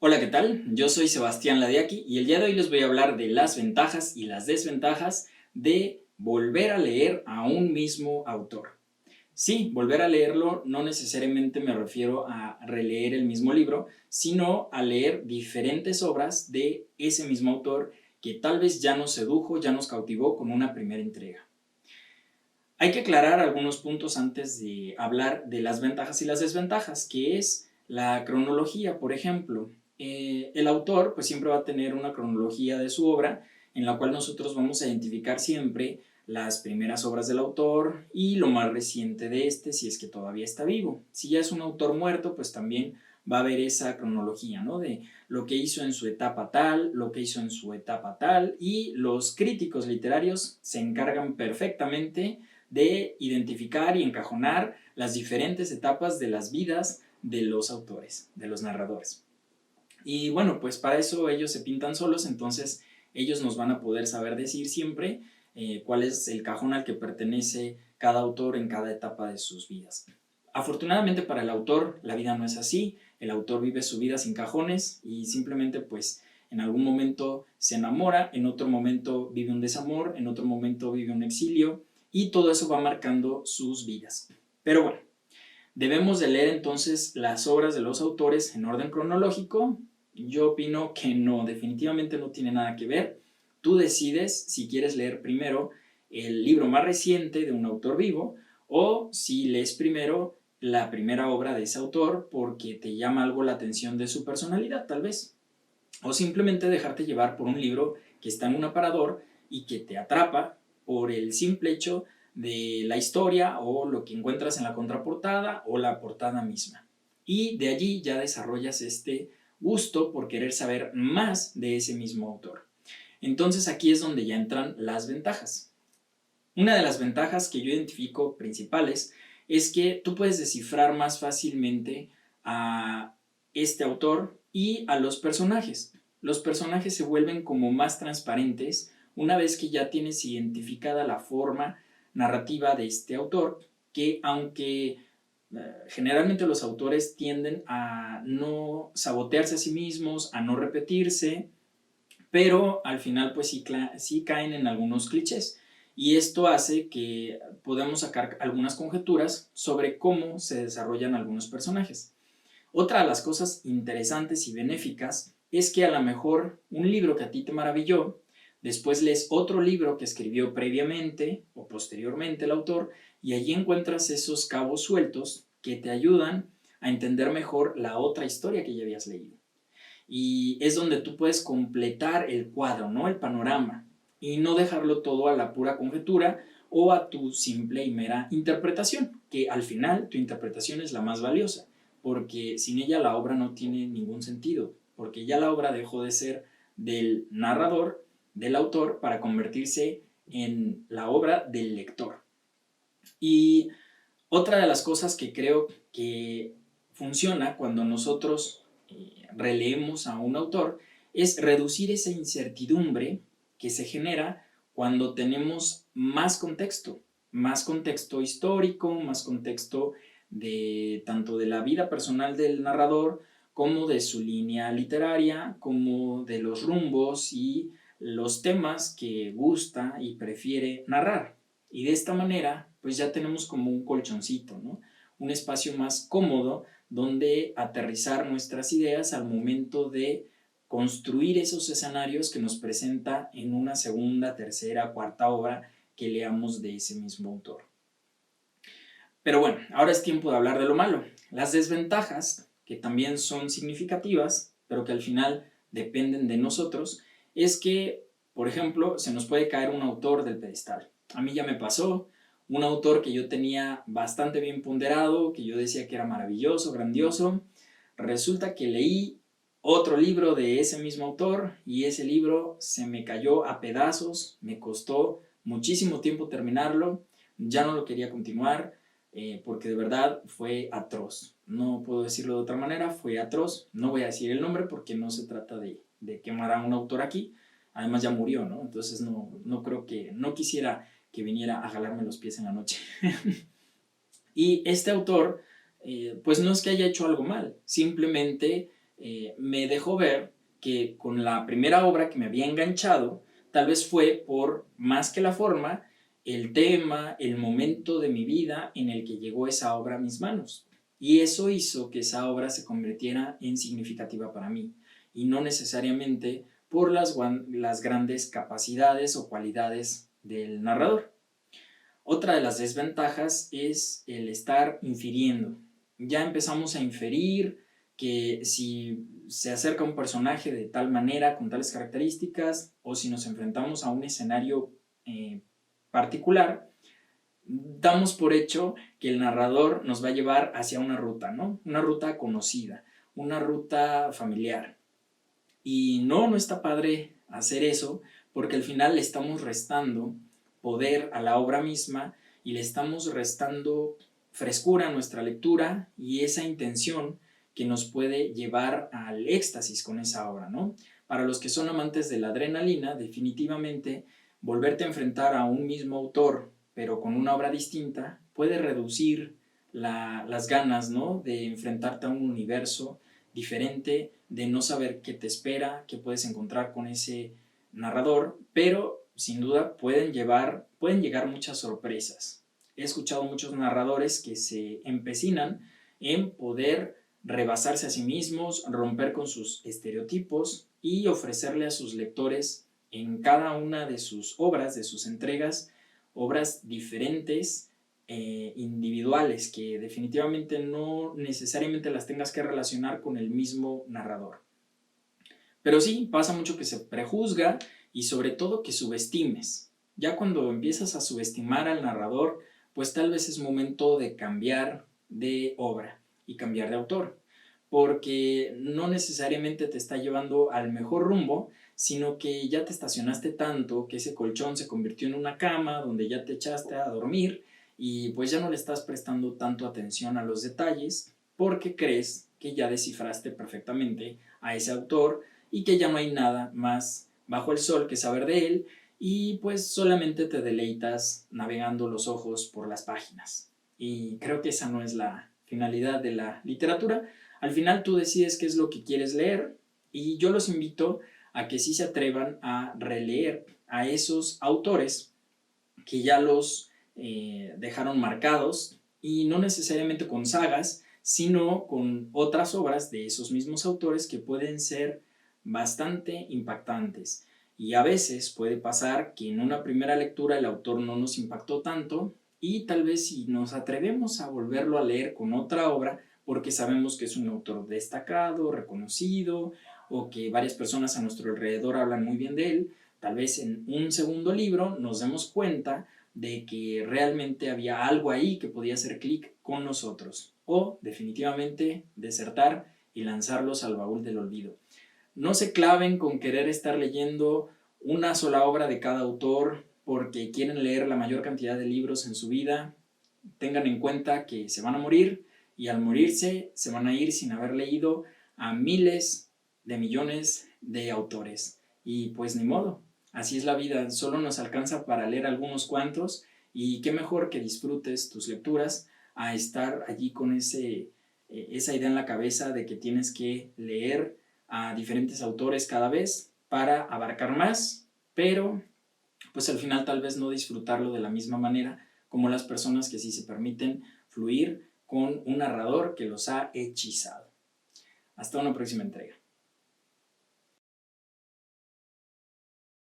Hola, ¿qué tal? Yo soy Sebastián Ladiaki y el día de hoy les voy a hablar de las ventajas y las desventajas de volver a leer a un mismo autor. Sí, volver a leerlo no necesariamente me refiero a releer el mismo libro, sino a leer diferentes obras de ese mismo autor que tal vez ya nos sedujo, ya nos cautivó con una primera entrega. Hay que aclarar algunos puntos antes de hablar de las ventajas y las desventajas, que es la cronología, por ejemplo. El autor pues siempre va a tener una cronología de su obra en la cual nosotros vamos a identificar siempre las primeras obras del autor y lo más reciente de este, si es que todavía está vivo. Si ya es un autor muerto, pues también va a haber esa cronología, ¿no? De lo que hizo en su etapa tal, lo que hizo en su etapa tal, y los críticos literarios se encargan perfectamente de identificar y encajonar las diferentes etapas de las vidas de los autores, de los narradores. Y bueno, pues para eso ellos se pintan solos, entonces ellos nos van a poder saber decir siempre cuál es el cajón al que pertenece cada autor en cada etapa de sus vidas. Afortunadamente para el autor la vida no es así, el autor vive su vida sin cajones y simplemente pues en algún momento se enamora, en otro momento vive un desamor, en otro momento vive un exilio y todo eso va marcando sus vidas. Pero bueno, debemos de leer entonces las obras de los autores en orden cronológico. Yo opino que no, definitivamente no tiene nada que ver. Tú decides si quieres leer primero el libro más reciente de un autor vivo o si lees primero la primera obra de ese autor porque te llama algo la atención de su personalidad, tal vez. O simplemente dejarte llevar por un libro que está en un aparador y que te atrapa por el simple hecho de la historia o lo que encuentras en la contraportada o la portada misma. Y de allí ya desarrollas este gusto por querer saber más de ese mismo autor. Entonces aquí es donde ya entran las ventajas. Una de las ventajas que yo identifico principales es que tú puedes descifrar más fácilmente a este autor y a los personajes. Los personajes se vuelven como más transparentes una vez que ya tienes identificada la forma narrativa de este autor, que aunque generalmente los autores tienden a no sabotearse a sí mismos, a no repetirse, pero al final pues sí caen en algunos clichés y esto hace que podamos sacar algunas conjeturas sobre cómo se desarrollan algunos personajes. Otra de las cosas interesantes y benéficas es que a lo mejor un libro que a ti te maravilló, después lees otro libro que escribió previamente o posteriormente el autor y allí encuentras esos cabos sueltos que te ayudan a entender mejor la otra historia que ya habías leído y es donde tú puedes completar el cuadro, ¿no? El panorama y no dejarlo todo a la pura conjetura o a tu simple y mera interpretación, que al final tu interpretación es la más valiosa, porque sin ella la obra no tiene ningún sentido, porque ya la obra dejó de ser del narrador, del autor, para convertirse en la obra del lector. Y otra de las cosas que creo que funciona cuando nosotros releemos a un autor es reducir esa incertidumbre que se genera cuando tenemos más contexto histórico, más contexto de tanto de la vida personal del narrador como de su línea literaria, como de los rumbos y los temas que gusta y prefiere narrar. Y de esta manera, pues ya tenemos como un colchoncito, ¿no? Un espacio más cómodo donde aterrizar nuestras ideas al momento de construir esos escenarios que nos presenta en una segunda, tercera, cuarta obra que leamos de ese mismo autor. Pero bueno, ahora es tiempo de hablar de lo malo. Las desventajas, que también son significativas, pero que al final dependen de nosotros, es que, por ejemplo, se nos puede caer un autor del pedestal. A mí ya me pasó, un autor que yo tenía bastante bien ponderado, que yo decía que era maravilloso, grandioso, resulta que leí otro libro de ese mismo autor y ese libro se me cayó a pedazos, me costó muchísimo tiempo terminarlo, ya no lo quería continuar, porque de verdad fue atroz. No puedo decirlo de otra manera, fue atroz. No voy a decir el nombre porque no se trata de quemar a un autor aquí. Además ya murió, ¿no? Entonces no creo que, no quisiera que viniera a jalarme los pies en la noche. Y este autor, pues no es que haya hecho algo mal, simplemente me dejó ver que con la primera obra que me había enganchado, tal vez fue por más que la forma, el tema, el momento de mi vida en el que llegó esa obra a mis manos. Y eso hizo que esa obra se convirtiera en significativa para mí, y no necesariamente por las grandes capacidades o cualidades del narrador. Otra de las desventajas es el estar infiriendo. Ya empezamos a inferir que si se acerca un personaje de tal manera, con tales características, o si nos enfrentamos a un escenario particular, damos por hecho que el narrador nos va a llevar hacia una ruta, ¿no? Una ruta conocida, una ruta familiar. Y no está padre hacer eso, porque al final le estamos restando poder a la obra misma y le estamos restando frescura a nuestra lectura y esa intención que nos puede llevar al éxtasis con esa obra, ¿no? Para los que son amantes de la adrenalina, definitivamente volverte a enfrentar a un mismo autor, pero con una obra distinta, puede reducir las ganas, ¿no? De enfrentarte a un universo diferente, de no saber qué te espera, qué puedes encontrar con ese narrador, pero sin duda pueden llegar muchas sorpresas. He escuchado muchos narradores que se empecinan en poder rebasarse a sí mismos, romper con sus estereotipos y ofrecerle a sus lectores en cada una de sus obras, de sus entregas, obras diferentes, individuales, que definitivamente no necesariamente las tengas que relacionar con el mismo narrador. Pero sí, pasa mucho que se prejuzga y sobre todo que subestimes. Ya cuando empiezas a subestimar al narrador, pues tal vez es momento de cambiar de obra y cambiar de autor, porque no necesariamente te está llevando al mejor rumbo, sino que ya te estacionaste tanto que ese colchón se convirtió en una cama donde ya te echaste a dormir y pues ya no le estás prestando tanto atención a los detalles porque crees que ya descifraste perfectamente a ese autor y que ya no hay nada más bajo el sol que saber de él y pues solamente te deleitas navegando los ojos por las páginas. Y creo que esa no es la finalidad de la literatura. Al final tú decides qué es lo que quieres leer y yo los invito a que sí se atrevan a releer a esos autores que ya los dejaron marcados y no necesariamente con sagas, sino con otras obras de esos mismos autores que pueden ser bastante impactantes. Y a veces puede pasar que en una primera lectura el autor no nos impactó tanto y tal vez si nos atrevemos a volverlo a leer con otra obra, porque sabemos que es un autor destacado, reconocido, o que varias personas a nuestro alrededor hablan muy bien de él, tal vez en un segundo libro nos demos cuenta de que realmente había algo ahí que podía hacer clic con nosotros, o definitivamente desertar y lanzarlos al baúl del olvido. No se claven con querer estar leyendo una sola obra de cada autor porque quieren leer la mayor cantidad de libros en su vida. Tengan en cuenta que se van a morir y al morirse se van a ir sin haber leído a miles de millones de autores. Y pues ni modo, así es la vida, solo nos alcanza para leer algunos cuantos y qué mejor que disfrutes tus lecturas a estar allí con esa idea en la cabeza de que tienes que leer a diferentes autores cada vez para abarcar más, pero pues al final tal vez no disfrutarlo de la misma manera como las personas que sí se permiten fluir con un narrador que los ha hechizado. Hasta una próxima entrega.